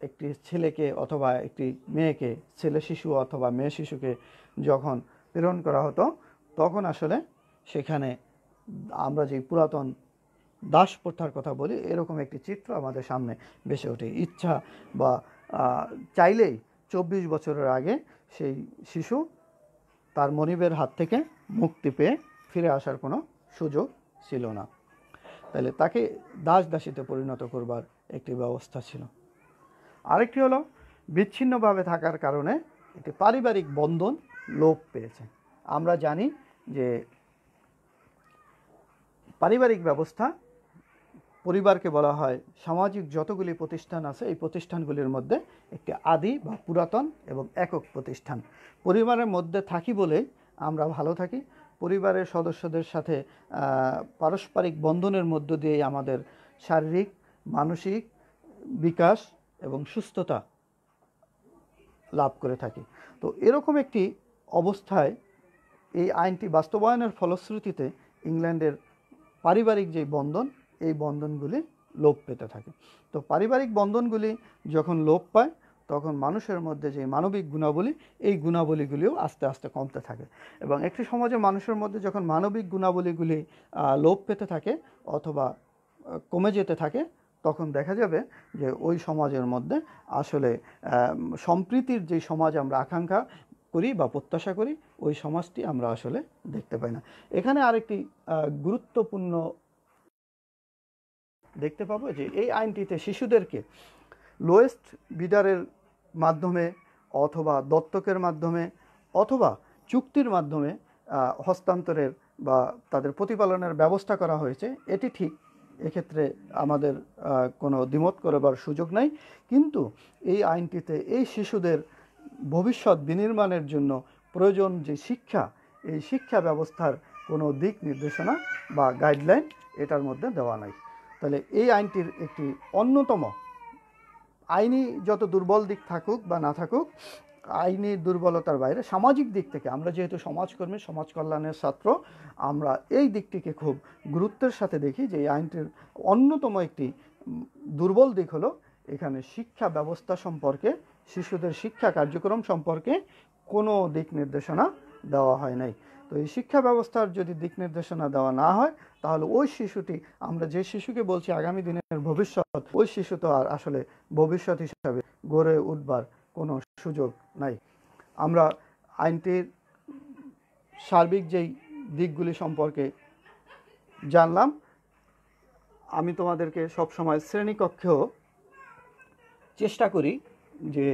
একটি ছেলেকে অথবা একটি মেয়েকে, ছেলে শিশু অথবা মেয়ে শিশুকে যখন প্রেরণ করা হতো, তখন আসলে সেখানে আমরা যে পুরাতন দাস প্রথার কথা বলি, এরকম একটি চিত্র আমাদের সামনে ভেসে ওঠে। ইচ্ছা বা চাইলেই 24 বছরের আগে সেই শিশু তার মনিবের হাত থেকে মুক্তি পেয়ে ফিরে আসার কোনো সুযোগ ছিল না, তাহলে তাকে দাস দাসীতে পরিণত করবার একটি ব্যবস্থা ছিল। আরেকটি হলো বিচ্ছিন্নভাবে থাকার কারণে একটি পারিবারিক বন্ধন লোপ পেয়েছে। আমরা জানি যে পারিবারিক ব্যবস্থা, পরিবারকে বলা হয় সামাজিক যতগুলি প্রতিষ্ঠান আছে, এই প্রতিষ্ঠানগুলির মধ্যে একটি আদি বা পুরাতন এবং একক প্রতিষ্ঠান। পরিবারের মধ্যে থাকি বলে আমরা ভালো থাকি, পরিবারের সদস্যদের সাথে পারস্পরিক বন্ধনের মধ্য দিয়ে আমাদের শারীরিক, মানসিক বিকাশ এবং সুস্থতা লাভ করে থাকি। তো এরকম একটি অবস্থায় এই আইনটি বাস্তবায়নের ফলশ্রুতিতে ইংল্যান্ডের পারিবারিক যে বন্ধন, এই বন্ধনগুলি লোপ পেতে থাকে। তো পারিবারিক বন্ধনগুলি যখন লোপ পায়, তখন মানুষের মধ্যে যে মানবিক গুণাবলী, এই গুণাবলীগুলিও আস্তে আস্তে কমতে থাকে। এবং একটি সমাজে মানুষের মধ্যে যখন মানবিক গুণাবলীগুলি লোপ পেতে থাকে অথবা কমে যেতে থাকে, তখন দেখা যাবে যে ওই সমাজের মধ্যে আসলে সম্প্রীতির যে সমাজ আমরা আকাঙ্ক্ষা করি বা প্রত্যাশা করি, ওই সমাজটি আমরা আসলে দেখতে পাই না। এখানে আরেকটি গুরুত্বপূর্ণ দেখতে পাবো যে এই আইনটিতে শিশুদেরকে লোয়েস্ট বিডারের মাধ্যমে অথবা দত্তকের মাধ্যমে অথবা চুক্তির মাধ্যমে হস্তান্তরের বা তাদের প্রতিপালনের ব্যবস্থা করা হয়েছে, এটি ঠিক, এক্ষেত্রে আমাদের কোনো দ্বিমত করবার সুযোগ নাই। কিন্তু এই আইনটিতে এই শিশুদের ভবিষ্যৎ বিনির্মাণের জন্য প্রয়োজন যে শিক্ষা, এই শিক্ষা ব্যবস্থার কোনো দিক নির্দেশনা বা গাইডলাইন এটার মধ্যে দেওয়া নাই। তাহলে এই আইনটির একটি অন্যতম, আইনি যত দুর্বল দিক থাকুক বা না থাকুক, আইনি দুর্বলতার বাইরে সামাজিক দিক থেকে আমরা যেহেতু সমাজকর্মী, সমাজ কল্যাণের ছাত্র, আমরা এই দিকটিকে খুব গুরুত্বের সাথে দেখি যে এই আইনটির অন্যতম একটি দুর্বল দিক হলো এখানে শিক্ষা ব্যবস্থা সম্পর্কে, শিশুদের শিক্ষা কার্যক্রম সম্পর্কে কোনো দিক নির্দেশনা দেওয়া হয় নাই। তো এই শিক্ষা ব্যবস্থার যদি দিক নির্দেশনা দেওয়া না হয়, তাহলে ওই শিশুটি, আমরা যে শিশুকে বলছি আগামী দিনের ভবিষ্যৎ, ওই শিশু তো আর আসলে ভবিষ্যৎ হিসাবে গড়ে উঠবার কোনো সুযোগ নাই। আমরা আইনটির সার্বিক যেই দিকগুলি সম্পর্কে জানলাম, আমি তোমাদেরকে সবসময় শ্রেণীকক্ষেও চেষ্টা করি যে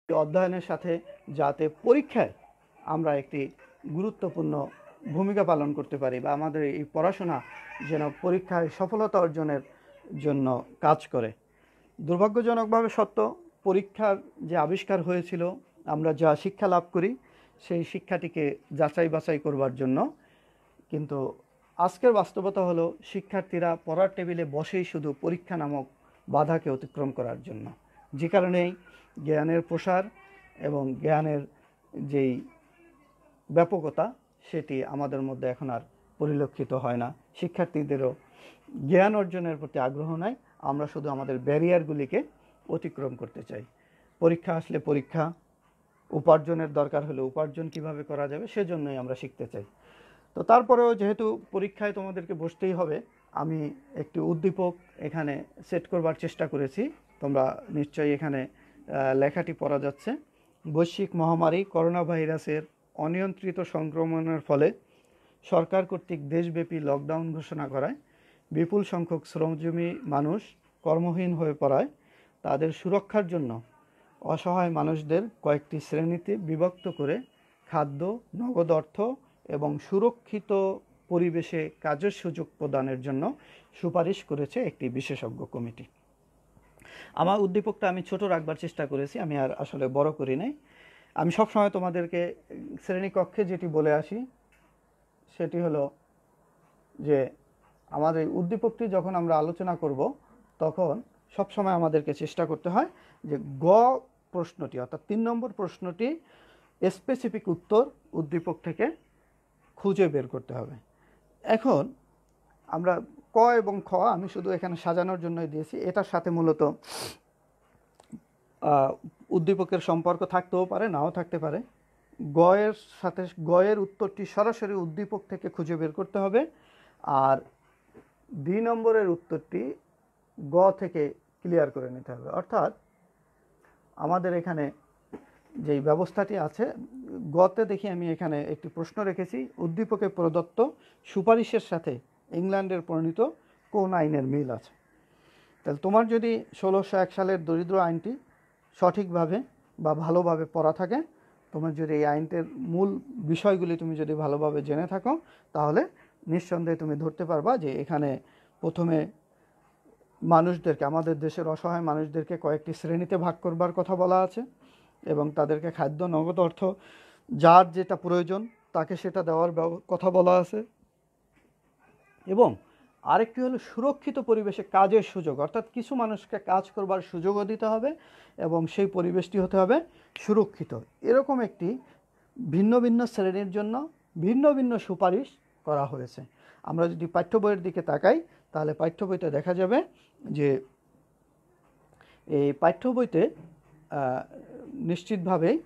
অধ্যয়নের সাথে যাতে পরীক্ষায় আমরা একটি গুরুত্বপূর্ণ ভূমিকা পালন করতে পারি, বা আমাদের এই পড়াশোনা যেন পরীক্ষায় সফলতা অর্জনের জন্য কাজ করে। দুর্ভাগ্যজনকভাবে সত্য, পরীক্ষার যে আবিষ্কার হয়েছিল, আমরা যা শিক্ষা লাভ করি সেই শিক্ষাটিকে যাচাই বাছাই করবার জন্য, কিন্তু আজকের বাস্তবতা হলো শিক্ষার্থীরা পড়ার টেবিলে বসেই শুধু পরীক্ষা নামক বাধাকে অতিক্রম করার জন্য, যে কারণেই জ্ঞানের প্রসার এবং জ্ঞানের যেই ব্যাপকতা সেটি আমাদের মধ্যে এখন আর পরিলক্ষিত হয় না। শিক্ষার্থীদেরও জ্ঞান অর্জনের প্রতি আগ্রহ নাই, আমরা শুধু আমাদের ব্যারিয়ারগুলিকে অতিক্রম করতে চাই। পরীক্ষা আসলে পরীক্ষা, উপার্জনের দরকার হলে উপার্জন কিভাবে করা যাবে সেজন্যই আমরা শিখতে চাই। তো তারপরেও যেহেতু পরীক্ষায় তোমাদেরকে বসতেই হবে, আমি একটি উদ্দীপক এখানে সেট করবার চেষ্টা করেছি। তোমরা নিশ্চয়ই এখানে লেখাটি পড়া যাচ্ছে। বৈশ্বিক মহামারী করোনা ভাইরাসের অনিয়ন্ত্রিত সংক্রমণের ফলে সরকার কর্তৃক দেশব্যাপী লকডাউন ঘোষণা করায় বিপুল সংখ্যক শ্রমজীবী মানুষ কর্মহীন হয়ে পড়ায় তাদের সুরক্ষার জন্য অসহায় মানুষদের কয়েকটি শ্রেণীতে বিভক্ত করে খাদ্য, নগদ অর্থ এবং সুরক্ষিত পরিবেশে কাজের সুযোগ প্রদানের জন্য সুপারিশ করেছে একটি বিশেষজ্ঞ কমিটি। আমার উদ্দীপকটা আমি ছোট রাখবার চেষ্টা করেছি, আমি আর আসলে বড় করি নাই। আমি সবসময় তোমাদেরকে শ্রেণীকক্ষে যেটি বলে আসি সেটি হলো যে আমাদের উদ্দীপকটি যখন আমরা আলোচনা করব তখন সবসময় আমাদেরকে চেষ্টা করতে হয় যে গ প্রশ্নটি, অর্থাৎ 3 নম্বর প্রশ্নটি স্পেসিফিক উত্তর উদ্দীপক থেকে খুঁজে বের করতে হবে। এখন আমরা ক এবং খ আমি শুধু এখানে সাজানোর জন্যই দিয়েছি, এটার সাথে মূলত উদ্দীপকের সম্পর্ক থাকতেও পারে, নাও থাকতে পারে। গয়ের সাথে গয়ের উত্তরটি সরাসরি উদ্দীপক থেকে খুঁজে বের করতে হবে, আর 2 নম্বরের উত্তরটি গ থেকে ক্লিয়ার করে নিতে হবে। অর্থাৎ আমাদের এখানে যেই ব্যবস্থাটি আছে, গতে দেখি আমি এখানে একটি প্রশ্ন রেখেছি, উদ্দীপকে প্রদত্ত সুপারিশের সাথে ইংল্যান্ডের প্রণীত কোন আইনের মিল আছে। তাহলে তোমার যদি 1601 সালের দরিদ্র আইনটি সঠিকভাবে বা ভালোভাবে পড়া থাকে, তোমার যদি এই আইনটির মূল বিষয়গুলি তুমি যদি ভালোভাবে জেনে থাকো, তাহলে নিঃসন্দেহে তুমি ধরতে পারবা যে এখানে প্রথমে মানুষদেরকে, আমাদের দেশের অসহায় মানুষদেরকে কয়েকটি শ্রেণীতে ভাগ করবার কথা বলা আছে এবং তাদেরকে খাদ্য, নগদ অর্থ, যার যেটা প্রয়োজন তাকে সেটা দেওয়ার কথা বলা আছে। এবং আরেকটি হলো সুরক্ষিত পরিবেশে কাজের সুযোগ, অর্থাৎ কিছু মানুষকে কাজ করবার সুযোগও দিতে হবে এবং সেই পরিবেশটি হতে হবে সুরক্ষিত। এরকম একটি ভিন্ন ভিন্ন শ্রেণীর জন্য ভিন্ন ভিন্ন সুপারিশ করা হয়েছে। আমরা যদি পাঠ্য বইয়ের দিকে তাকাই তাহলে পাঠ্য বইতে দেখা যাবে যে এই পাঠ্য বইতে নিশ্চিতভাবেই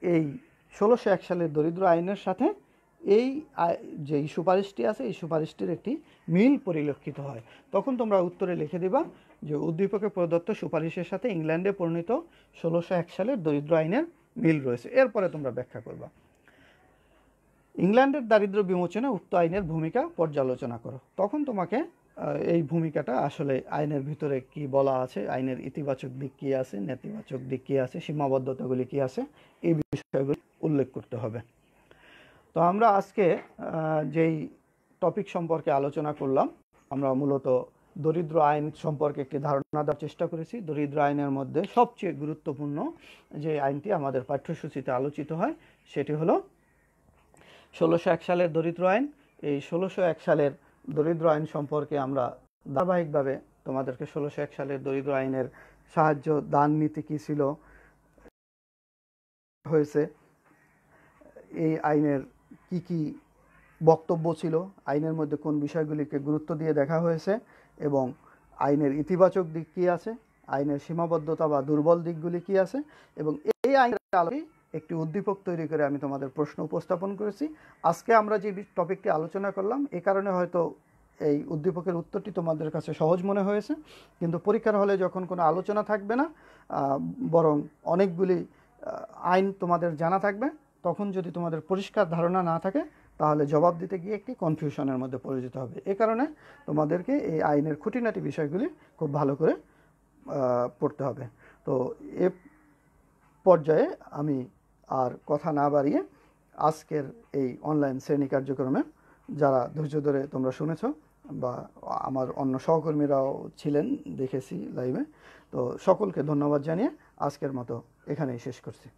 এই 1601 সালের দরিদ্র আইনের সাথে এই যে সুপারিশটি আছে এই সুপারিশটির একটি মিল পরিলক্ষিত হয়। তখন তোমরা উত্তরে লিখে দিবা যে উদ্দীপকে প্রদত্ত সুপারিশের সাথে ইংল্যান্ডে প্রণীত 1601 সালের দরিদ্র আইনের মিল রয়েছে। এরপরে তোমরা ব্যাখ্যা করবা। ইংল্যান্ডের দারিদ্র্য বিমোচনে উক্ত আইনের ভূমিকা পর্যালোচনা করো। তখন তোমাকে এই ভূমিকাটা আসলে আইনের ভিতরে কি বলা আছে, আইনের ইতিবাচক দিক কী আছে, নেতিবাচক দিক কী আছে, সীমাবদ্ধতাগুলি কী আছে, এই বিষয়গুলি উল্লেখ করতে হবে। তো আমরা আজকে যেই টপিক সম্পর্কে আলোচনা করলাম, আমরা মূলত দরিদ্র আইন সম্পর্কে একটি ধারণা দেওয়ার চেষ্টা করেছি। দরিদ্র আইনের মধ্যে সবচেয়ে গুরুত্বপূর্ণ যে আইনটি আমাদের পাঠ্যসূচিতে আলোচিত হয় সেটি হলো ১৬০১ সালের দরিদ্র আইন। এই ১৬০১ সালের দরিদ্র আইন সম্পর্কে আমরা ধারাবাহিকভাবে তোমাদেরকে ১৬০১ সালের দরিদ্র আইনের সাহায্য দান নীতি কী ছিল হয়েছে, এই আইনের কি কি বক্তব্য ছিল, আইনের মধ্যে কোন বিষয়গুলিকে গুরুত্ব দিয়ে দেখা হয়েছে এবং আইনের ইতিবাচক দিক কী আছে, আইনের সীমাবদ্ধতা বা দুর্বল দিকগুলি কী আছে, এবং এই আইনের আলোকে একটি উদ্দীপক তৈরি করে আমি তোমাদের প্রশ্ন উপস্থাপন করেছি। আজকে আমরা যে টপিকটি আলোচনা করলাম এ কারণে হয়তো এই উদ্দীপকের উত্তরটি তোমাদের কাছে সহজ মনে হয়েছে, কিন্তু পরীক্ষার হলে যখন কোনো আলোচনা থাকবে না, বরং অনেকগুলি আইন তোমাদের জানা থাকবে, তখন যদি তোমাদের পরিষ্কার ধারণা না থাকে তাহলে জবাব দিতে গিয়ে একটি কনফিউশনের মধ্যে পড়ে যেতে হবে। এ কারণে তোমাদেরকে এই আইনের খুঁটিনাটি বিষয়গুলি খুব ভালো করে পড়তে হবে। তো এ পর্যায়ে আমি আর কথা না বাড়িয়ে আজকের এই অনলাইন শ্রেণী কার্যক্রমে যারা ধৈর্য ধরে তোমরা শুনেছ বা আমার অন্য সহকর্মীরাও ছিলেন দেখেছি লাইভে, তো সকলকে ধন্যবাদ জানিয়ে আজকের মতো এখানেই শেষ করছি।